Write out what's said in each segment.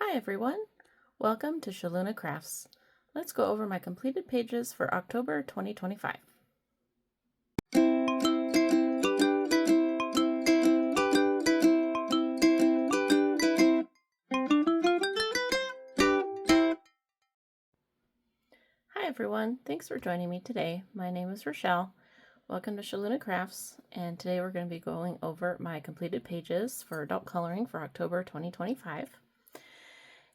Hi everyone, welcome to Shaluna Crafts. Let's go over my completed pages for October 2025. Hi everyone, thanks for joining me today. My name is Rochelle. Welcome to Shaluna Crafts, and today we're going to be going over my completed pages for adult coloring for October 2025.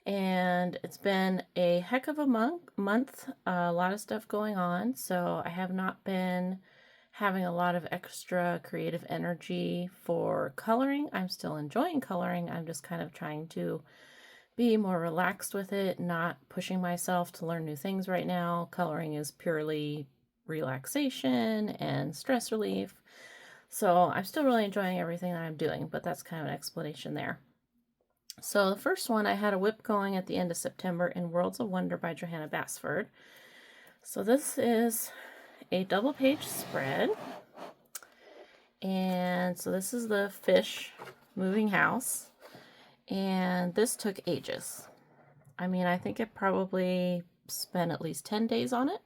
And it's been a heck of a month, a lot of stuff going on, so I have not been having a lot of extra creative energy for coloring. I'm still enjoying coloring. I'm just kind of trying to be more relaxed with it, not pushing myself to learn new things right now. Coloring is purely relaxation and stress relief. So I'm still really enjoying everything that I'm doing, but that's kind of an explanation there. So the first one, I had a whip going at the end of September in Worlds of Wonder by Johanna Basford. So this is a double page spread. And so this is the fish moving house. And this took ages. I mean, I think it probably spent at least 10 days on it.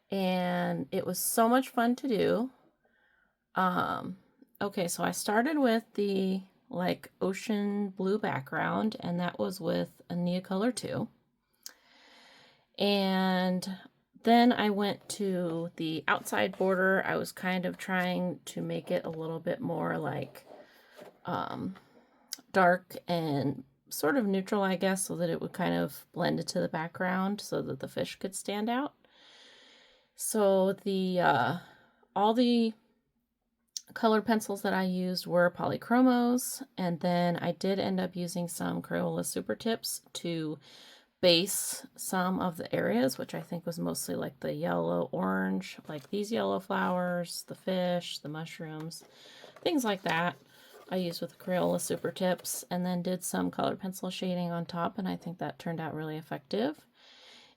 And it was so much fun to do. Okay, so I started with the ocean blue background, and that was with a Neocolor 2. And then I went to the outside border. I was kind of trying to make it a little bit more dark and sort of neutral, I guess, so that it would kind of blend into the background so that the fish could stand out. So the all the colored pencils that I used were polychromos, and then I did end up using some Crayola Super Tips to base some of the areas, which I think was mostly like the yellow orange, like these yellow flowers, the fish, the mushrooms, things like that. I used with Crayola Super Tips, and then did some colored pencil shading on top, and I think that turned out really effective.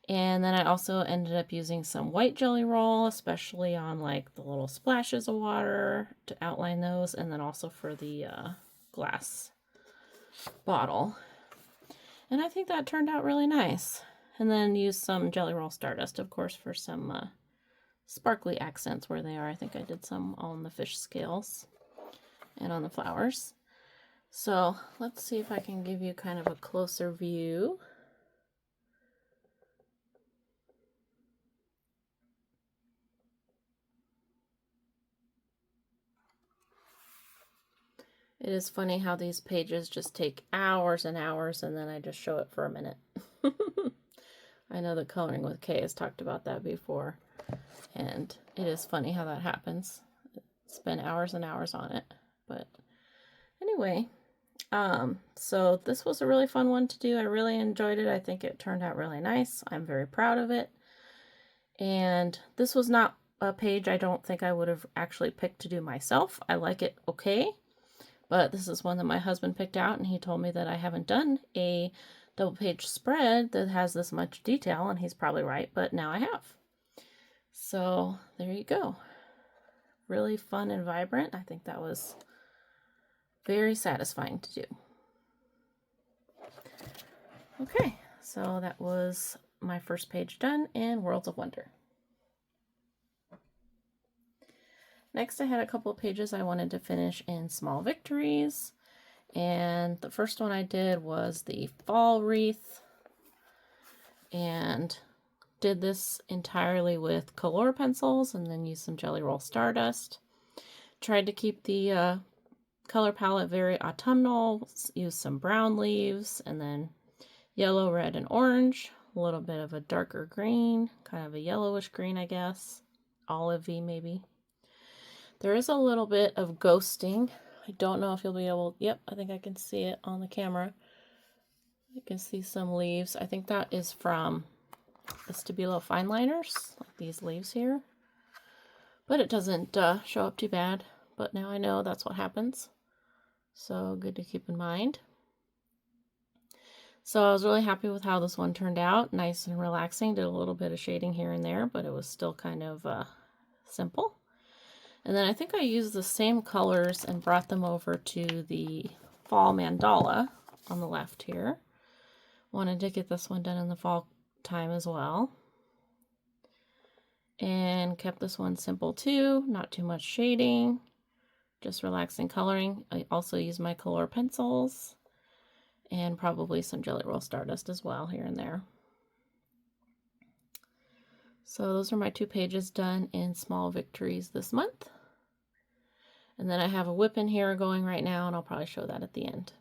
And then I also ended up using some white jelly roll, especially on like the little splashes of water to outline those, and then also for the glass bottle. And I think that turned out really nice. And then used some jelly roll stardust, of course, for some sparkly accents where they are. I think I did some on the fish scales and on the flowers. So let's see if I can give you kind of a closer view. It is funny how these pages just take hours and hours, and then I just show it for a minute. I know that Coloring with Kay has talked about that before, and it is funny how that happens. Spend hours and hours on it. But anyway, so this was a really fun one to do. I really enjoyed it. I think it turned out really nice. I'm very proud of it. And this was not a page I don't think I would have actually picked to do myself. I like it okay. But this is one that my husband picked out, and he told me that I haven't done a double page spread that has this much detail, and he's probably right, but now I have. So there you go. Really fun and vibrant. I think that was very satisfying to do. Okay, so that was my first page done in Worlds of Wonder. Next, I had a couple of pages I wanted to finish in Small Victories. And the first one I did was the fall wreath. And did this entirely with color pencils and then used some Jelly Roll Stardust. Tried to keep the color palette very autumnal. Used some brown leaves and then yellow, red, and orange. A little bit of a darker green, kind of a yellowish green, I guess. Olivey, maybe. There is a little bit of ghosting. I don't know if you'll be able... Yep, I think I can see it on the camera. You can see some leaves. I think that is from the Stabilo fine liners, like these leaves here. But it doesn't show up too bad. But now I know that's what happens. So good to keep in mind. So I was really happy with how this one turned out. Nice and relaxing. Did a little bit of shading here and there, but it was still kind of simple. And then I think I used the same colors and brought them over to the fall mandala on the left here. Wanted to get this one done in the fall time as well. And kept this one simple too, not too much shading, just relaxing coloring. I also use my color pencils and probably some Jelly Roll Stardust as well here and there. So those are my 2 pages done in Small Victories this month. And then I have a whip in here going right now, and I'll probably show that at the end.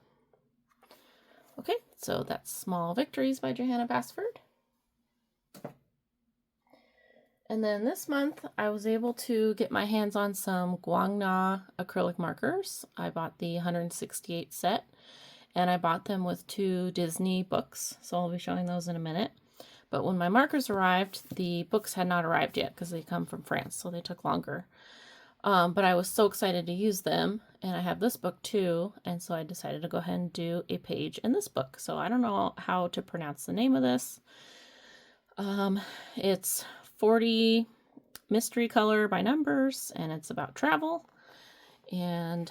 Okay, so that's Small Victories by Johanna Basford. And then this month, I was able to get my hands on some Guangna acrylic markers. I bought the 168 set, and I bought them with 2 Disney books, so I'll be showing those in a minute. But when my markers arrived, the books had not arrived yet because they come from France, so they took longer. But I was so excited to use them, and I have this book too, and so I decided to go ahead and do a page in this book. So I don't know how to pronounce the name of this. It's 40 mystery color by numbers, and it's about travel. And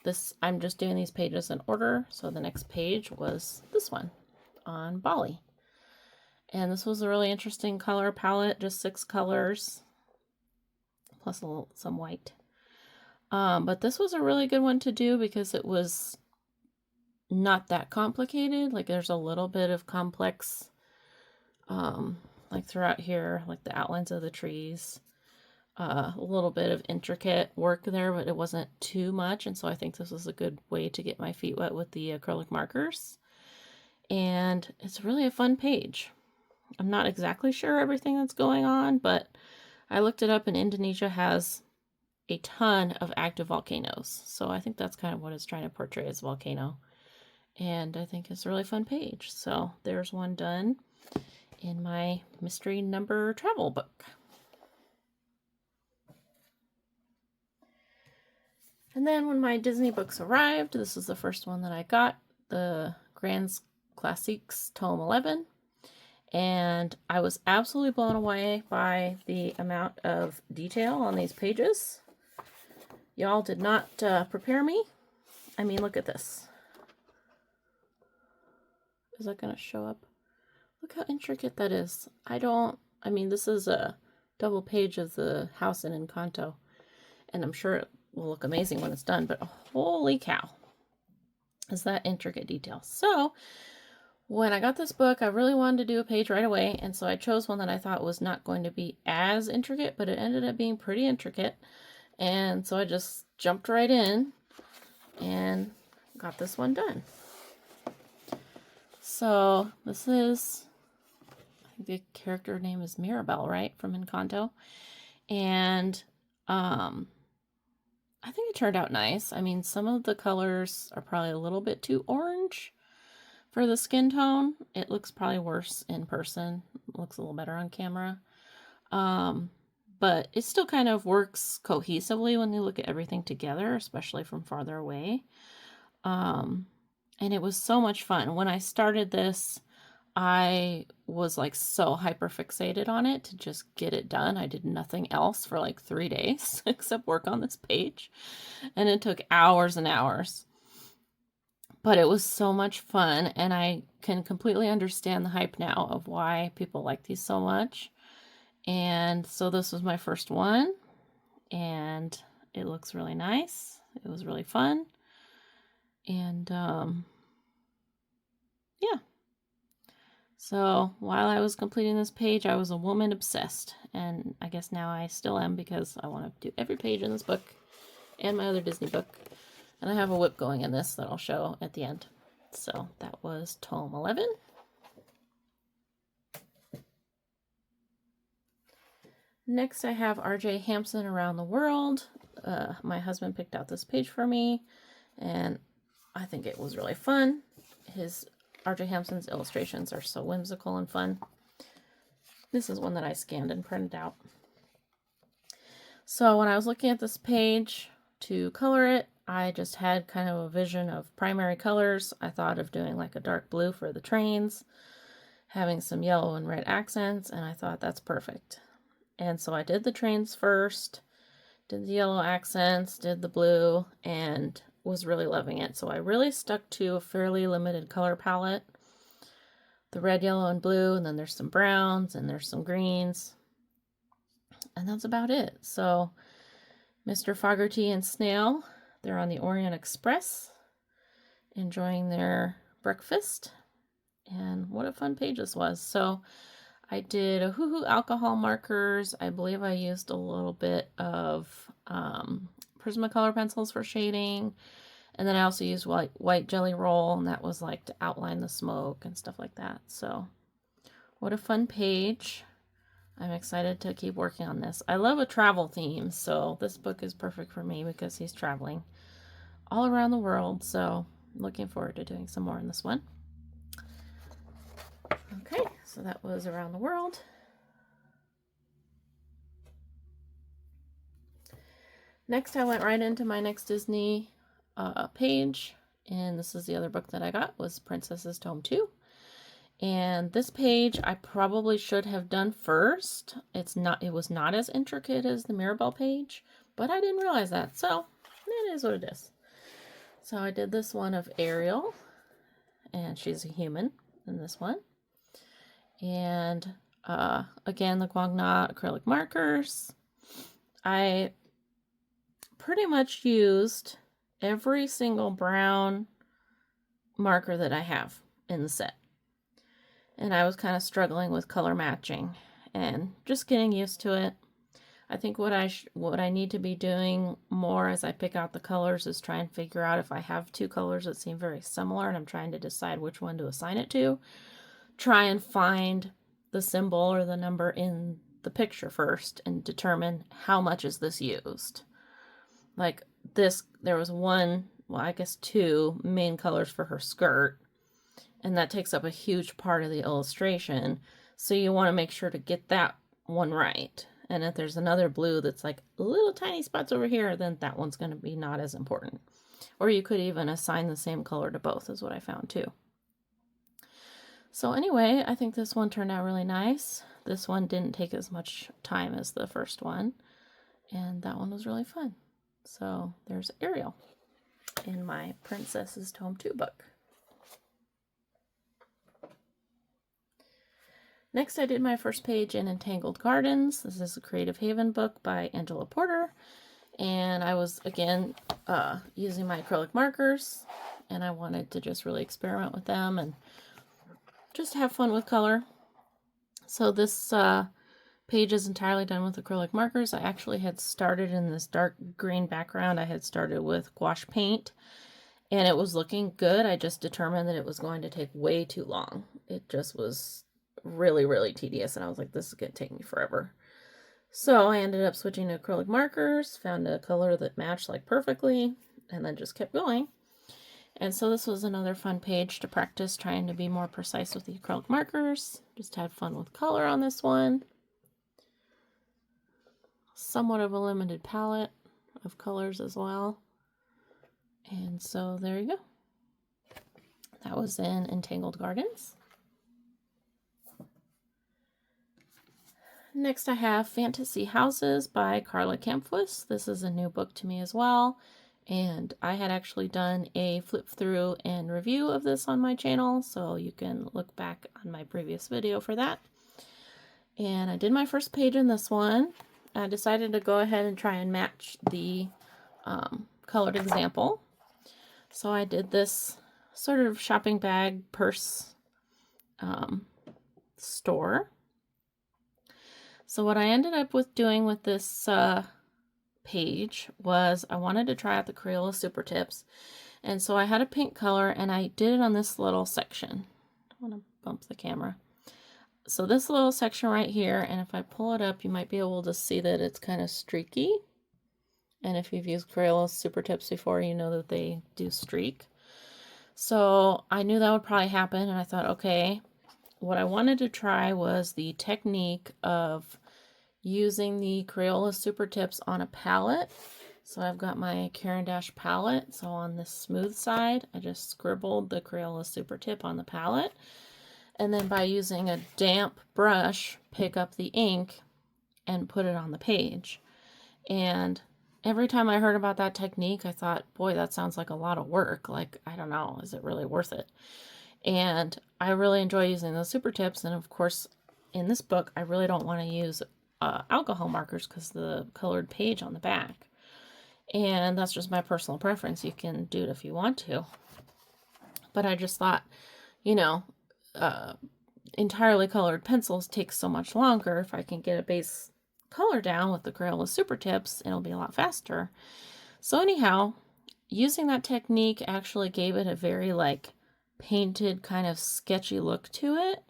this, I'm just doing these pages in order. So the next page was this one on Bali. And this was a really interesting color palette, just 6 colors, plus some white. But this was a really good one to do because it was not that complicated. Like there's a little bit of complex, like throughout here, like the outlines of the trees, a little bit of intricate work there, but it wasn't too much. And so I think this was a good way to get my feet wet with the acrylic markers. And it's really a fun page. I'm not exactly sure everything that's going on, but I looked it up, and Indonesia has a ton of active volcanoes. So I think that's kind of what it's trying to portray as a volcano. And I think it's a really fun page. So there's one done in my mystery number travel book. And then when my Disney books arrived, this is the first one that I got, the Classiques Tome 11. And I was absolutely blown away by the amount of detail on these pages. Y'all did not prepare me. I mean, look at this. Is that going to show up? Look how intricate that is. I mean, this is a double page of the house in Encanto. And I'm sure it will look amazing when it's done, but holy cow. Is that intricate detail. So when I got this book, I really wanted to do a page right away, and so I chose one that I thought was not going to be as intricate, but it ended up being pretty intricate, and so I just jumped right in and got this one done. So this is, I think the character name is Mirabelle, right, from Encanto, and I think it turned out nice. I mean, some of the colors are probably a little bit too orange for the skin tone. It looks probably worse in person. It looks a little better on camera. But it still kind of works cohesively when you look at everything together, especially from farther away. And it was so much fun. When I started this, I was like so hyper fixated on it to just get it done. I did nothing else for like 3 days except work on this page. And it took hours and hours. But it was so much fun, and I can completely understand the hype now of why people like these so much. And so this was my first one, and it looks really nice. It was really fun. And yeah. So while I was completing this page, I was a woman obsessed, and I guess now I still am because I want to do every page in this book and my other Disney book. And I have a whip going in this that I'll show at the end. So that was Tome 11. Next I have R.J. Hampson Around the World. My husband picked out this page for me, and I think it was really fun. R.J. Hampson's illustrations are so whimsical and fun. This is one that I scanned and printed out. So when I was looking at this page to color it, I just had kind of a vision of primary colors. I thought of doing like a dark blue for the trains, having some yellow and red accents, and I thought that's perfect. And so I did the trains first, did the yellow accents, did the blue, and was really loving it. So I really stuck to a fairly limited color palette. the red, yellow, and blue, and then there's some browns, and there's some greens. And that's about it. So Mr. Fogarty and Snail, they're on the Orient Express, enjoying their breakfast. And what a fun page this was. So I did a Hoo-Hoo alcohol markers. I believe I used a little bit of Prismacolor pencils for shading. And then I also used white jelly roll, and that was like to outline the smoke and stuff like that. So what a fun page. I'm excited to keep working on this. I love a travel theme, so this book is perfect for me because he's traveling all around the world. So I'm looking forward to doing some more in this one. Okay, so that was around the world. Next, I went right into my next Disney page, and this is the other book that I got, was Princess's Tome 2. And this page I probably should have done first. It was not as intricate as the Mirabelle page, but I didn't realize that. So it is what it is. So I did this one of Ariel, and she's a human in this one. And again, the Guangna acrylic markers. I pretty much used every single brown marker that I have in the set. And I was kind of struggling with color matching and just getting used to it. I think what I need to be doing more as I pick out the colors is try and figure out if I have two colors that seem very similar and I'm trying to decide which one to assign it to. Try and find the symbol or the number in the picture first and determine how much is this used. Like this, there was two main colors for her skirt. And that takes up a huge part of the illustration. So you want to make sure to get that one right. And if there's another blue that's like little tiny spots over here, then that one's going to be not as important. Or you could even assign the same color to both, is what I found too. So anyway, I think this one turned out really nice. This one didn't take as much time as the first one. And that one was really fun. So there's Ariel in my Princess's Tome 2 book. Next, I did my first page in Entangled Gardens. This is a Creative Haven book by Angela Porter. And I was, again, using my acrylic markers. And I wanted to just really experiment with them and just have fun with color. So this page is entirely done with acrylic markers. I actually had started in this dark green background. I had started with gouache paint. And it was looking good. I just determined that it was going to take way too long. It just was really, really tedious, and I was like, this is going to take me forever. So I ended up switching to acrylic markers, found a color that matched like perfectly, and then just kept going. And so this was another fun page to practice trying to be more precise with the acrylic markers. Just had fun with color on this one. Somewhat of a limited palette of colors as well. And so there you go. That was in Entangled Gardens. Next I have Fantasy Houses by Carla Kamphuis. This is a new book to me as well. And I had actually done a flip through and review of this on my channel. So you can look back on my previous video for that. And I did my first page in this one. I decided to go ahead and try and match the colored example. So I did this sort of shopping bag purse store. So what I ended up doing with this page was I wanted to try out the Crayola Super Tips. And so I had a pink color and I did it on this little section. I want to bump the camera. So this little section right here, and if I pull it up, you might be able to see that it's kind of streaky. And if you've used Crayola Super Tips before, you know that they do streak. So I knew that would probably happen, and I thought, okay, what I wanted to try was the technique of using the Crayola Super Tips on a palette. So I've got my Caran d'Ache palette. So on this smooth side, I just scribbled the Crayola Super Tip on the palette. And then by using a damp brush, pick up the ink and put it on the page. And every time I heard about that technique, I thought, boy, that sounds like a lot of work. Like, I don't know, is it really worth it? And I really enjoy using those super tips. And of course, in this book, I really don't want to use alcohol markers because the colored page on the back. And that's just my personal preference. You can do it if you want to. But I just thought, you know, entirely colored pencils take so much longer. If I can get a base color down with the Crayola super tips, it'll be a lot faster. So anyhow, using that technique actually gave it a very like painted kind of sketchy look to it.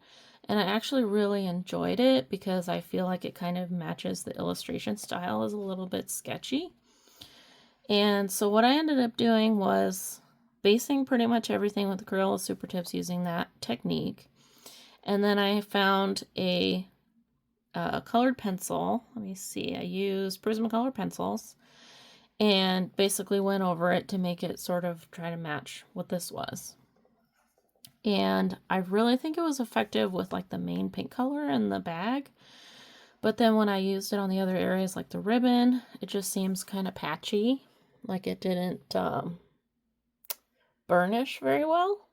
And I actually really enjoyed it because I feel like it kind of matches the illustration style is a little bit sketchy. And so what I ended up doing was basing pretty much everything with the Crayola super tips using that technique. And then I found a colored pencil. Let me see. I used Prismacolor pencils and basically went over it to make it sort of try to match what this was. And I really think it was effective with like the main pink color in the bag. But then when I used it on the other areas like the ribbon, it just seems kind of patchy. Like it didn't burnish very well.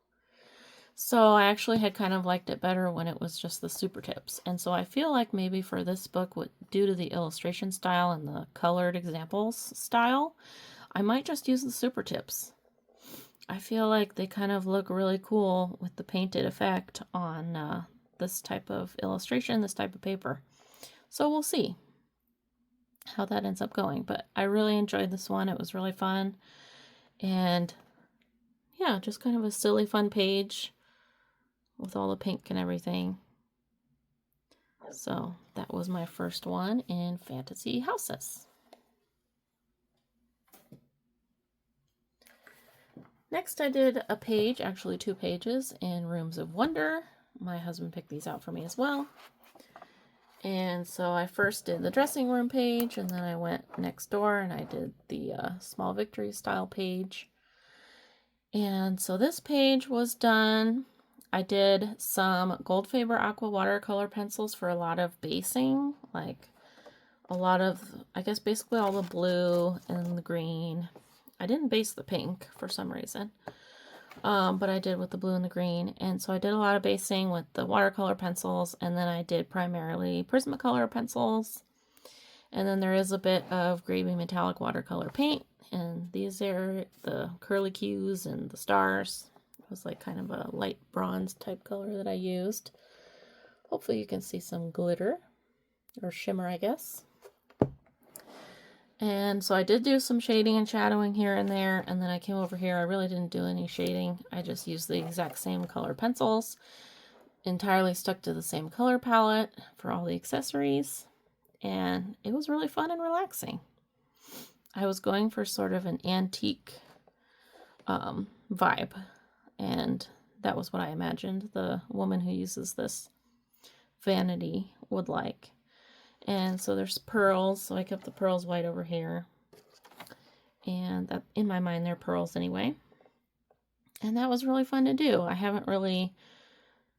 So I actually had kind of liked it better when it was just the super tips. And so I feel like maybe for this book, due to the illustration style and the colored examples style, I might just use the super tips. I feel like they kind of look really cool with the painted effect on this type of illustration, this type of paper. So we'll see how that ends up going. But I really enjoyed this one. It was really fun. And yeah, just kind of a silly, fun page with all the pink and everything. So that was my first one in Fantasy Houses. Next I did a page, actually 2 pages, in Rooms of Wonder. My husband picked these out for me as well. And so I first did the dressing room page, and then I went next door and I did the small Victories style page. And so this page was done. I did some Goldfaber Aqua watercolor pencils for a lot of basing, like a lot of, I guess basically all the blue and the green. I didn't base the pink for some reason, but I did with the blue and the green. And so I did a lot of basing with the watercolor pencils, and then I did primarily Prismacolor pencils. And then there is a bit of gravy metallic watercolor paint, and these are the curlicues and the stars. It was like kind of a light bronze type color that I used. Hopefully you can see some glitter or shimmer, I guess. And so I did do some shading and shadowing here and there, and then I came over here. I really didn't do any shading. I just used the exact same color pencils, entirely stuck to the same color palette for all the accessories, and it was really fun and relaxing. I was going for sort of an antique vibe, and that was what I imagined the woman who uses this vanity would like. And so there's pearls, so I kept the pearls white over here. And that, in my mind, they're pearls anyway. And that was really fun to do. I haven't really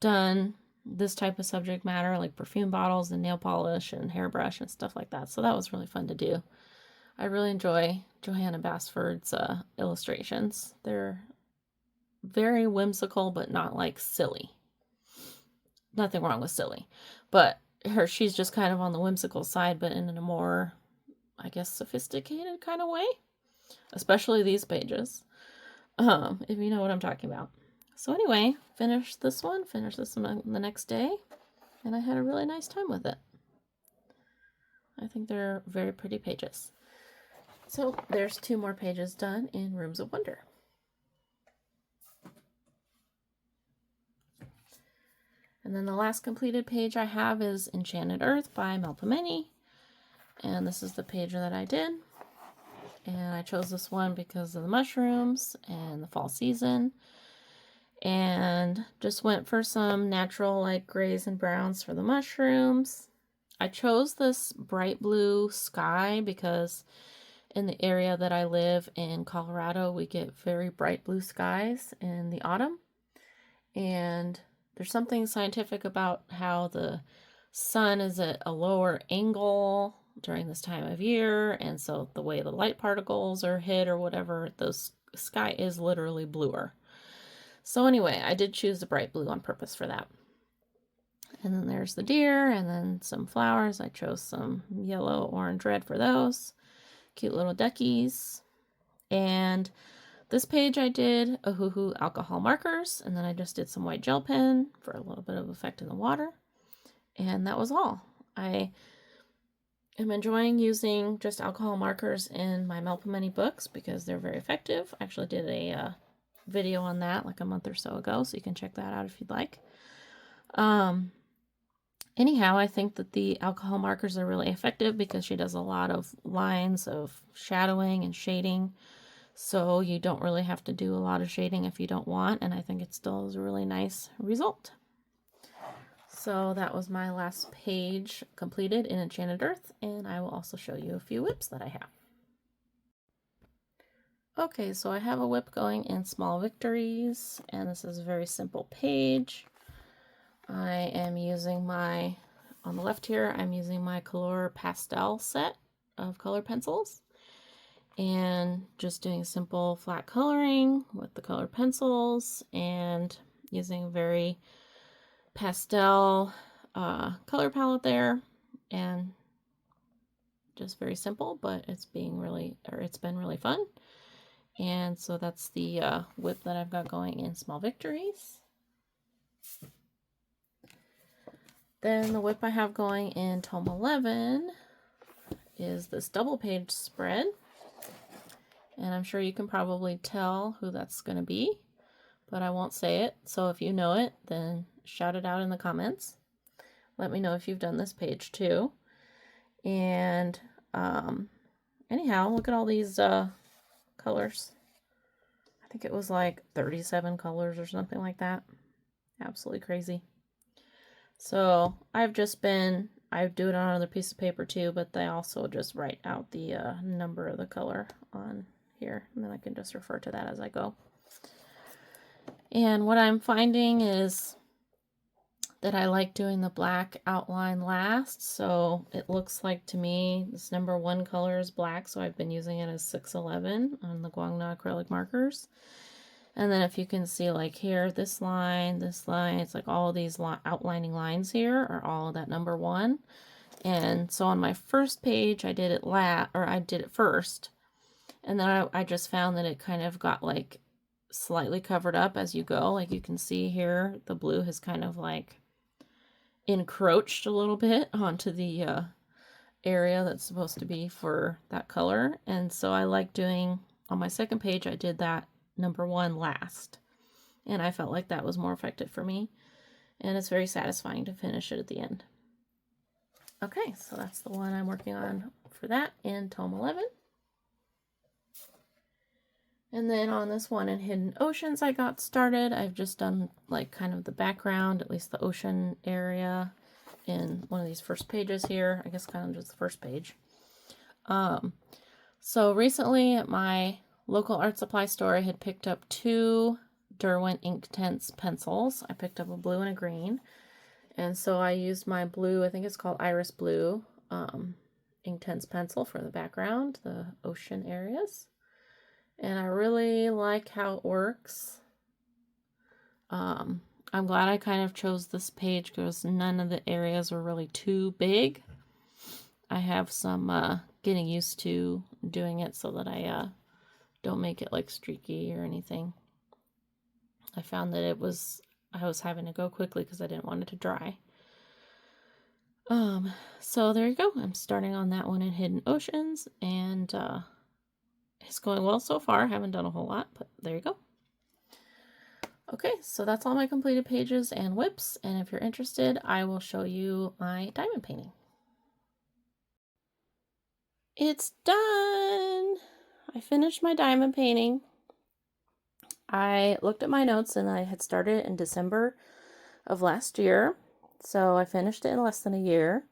done this type of subject matter, like perfume bottles and nail polish and hairbrush and stuff like that. So that was really fun to do. I really enjoy Johanna Basford's illustrations. They're very whimsical, but not like silly. Nothing wrong with silly, but she's just kind of on the whimsical side, but in a more, I guess, sophisticated kind of way. Especially these pages, if you know what I'm talking about. So anyway, finished this one the next day, and I had a really nice time with it. I think they're very pretty pages. So there's 2 more pages done in Rooms of Wonder. And then the last completed page I have is Enchanted Earth by Melpomeni. And this is the page that I did. And I chose this one because of the mushrooms and the fall season. And just went for some natural like grays and browns for the mushrooms. I chose this bright blue sky because in the area that I live in Colorado, we get very bright blue skies in the autumn. And there's something scientific about how the sun is at a lower angle during this time of year, and so the way the light particles are hit or whatever, the sky is literally bluer. So anyway, I did choose the bright blue on purpose for that. And then there's the deer and then some flowers. I chose some yellow, orange, red for those. Cute little duckies. And this page I did Ohuhu alcohol markers, and then I just did some white gel pen for a little bit of effect in the water. And that was all. I am enjoying using just alcohol markers in my Melpomeni books because they're very effective. I actually did a video on that like a month or so ago, so you can check that out if you'd like. Anyhow, I think that the alcohol markers are really effective because she does a lot of lines of shadowing and shading. So you don't really have to do a lot of shading if you don't want, and I think it still is a really nice result. So that was my last page completed in Enchanted Earth, and I will also show you a few whips that I have. Okay, so I have a whip going in Small Victories, and this is a very simple page. I am using on the left here, I'm using my Color Pastel set of color pencils and just doing simple flat coloring with the colored pencils and using a very pastel color palette there, and just very simple, but it's been really fun. And so that's the whip that I've got going in Small Victories. Then the whip I have going in Tome 11 is this double page spread. And I'm sure you can probably tell who that's going to be, but I won't say it. So if you know it, then shout it out in the comments. Let me know if you've done this page too. And anyhow, look at all these colors. I think it was like 37 colors or something like that. Absolutely crazy. So I do it on another piece of paper too, but they also just write out the number of the color on here, and then I can just refer to that as I go. And what I'm finding is that I like doing the black outline last, so it looks like to me this number 1 color is black, so I've been using it as 611 on the Guangna acrylic markers. And then if you can see, like here, this line, it's like all these outlining lines here are all that number 1. And so on my first page, I did it first. And then I just found that it kind of got like slightly covered up as you go. Like you can see here, the blue has kind of like encroached a little bit onto the area that's supposed to be for that color. And so I like doing, on my second page, I did that number 1 last, and I felt like that was more effective for me, and it's very satisfying to finish it at the end. Okay, so that's the one I'm working on for that in Tome 11. And then on this one in Hidden Oceans I got started. I've just done like kind of the background, at least the ocean area, in one of these first pages here. I guess kind of just the first page. So recently at my local art supply store, I had picked up 2 Derwent Inktense pencils. I picked up a blue and a green. And so I used my blue, I think it's called Iris Blue, Inktense pencil for the background, the ocean areas. And I really like how it works. I'm glad I kind of chose this page because none of the areas were really too big. I have some getting used to doing it so that I don't make it like streaky or anything. I found that I was having to go quickly because I didn't want it to dry. So there you go. I'm starting on that one in Hidden Oceans, and it's going well so far. I haven't done a whole lot, but there you go. Okay, so that's all my completed pages and whips, and if you're interested, I will show you my diamond painting. It's done! I finished my diamond painting. I looked at my notes and I had started in December of last year. So I finished it in less than a year.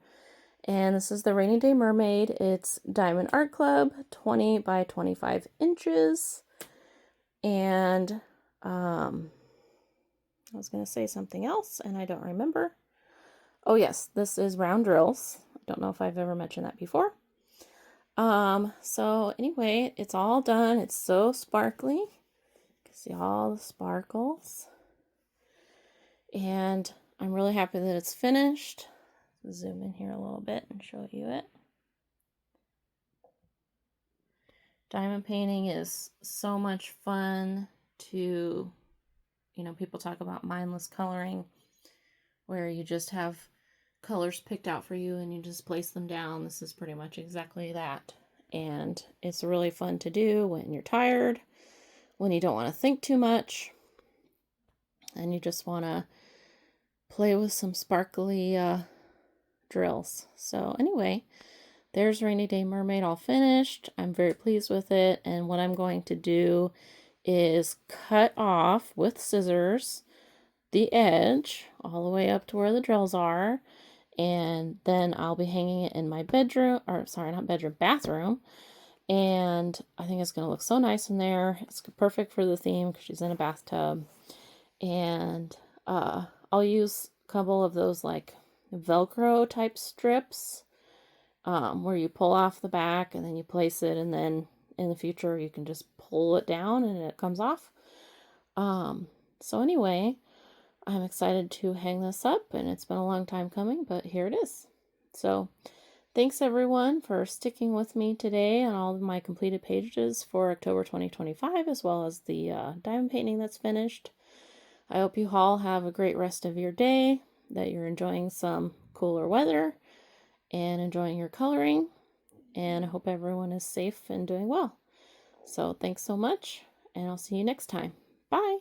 And this is the Rainy Day Mermaid. It's Diamond Art Club, 20 by 25 inches. And I was going to say something else and I don't remember. Oh yes, this is round drills. I don't know if I've ever mentioned that before. So anyway, it's all done. It's so sparkly. You can See all the sparkles. And I'm really happy that it's finished. Zoom in here a little bit and show you it. Diamond painting is so much fun to, people talk about mindless coloring, where you just have colors picked out for you and you just place them down. This is pretty much exactly that. And it's really fun to do when you're tired, when you don't want to think too much, and you just want to play with some sparkly drills. So anyway, there's Rainy Day Mermaid all finished. I'm very pleased with it. And what I'm going to do is cut off with scissors the edge all the way up to where the drills are. And then I'll be hanging it in my bedroom, or sorry, not bedroom, bathroom. And I think it's going to look so nice in there. It's perfect for the theme because she's in a bathtub. And I'll use a couple of those like Velcro type strips where you pull off the back and then you place it, and then in the future you can just pull it down and it comes off. So anyway, I'm excited to hang this up, and it's been a long time coming, but here it is. So thanks everyone for sticking with me today on all of my completed pages for October 2025, as well as the diamond painting that's finished. I hope you all have a great rest of your day, that you're enjoying some cooler weather and enjoying your coloring, and I hope everyone is safe and doing well. So thanks so much, and I'll see you next time. Bye!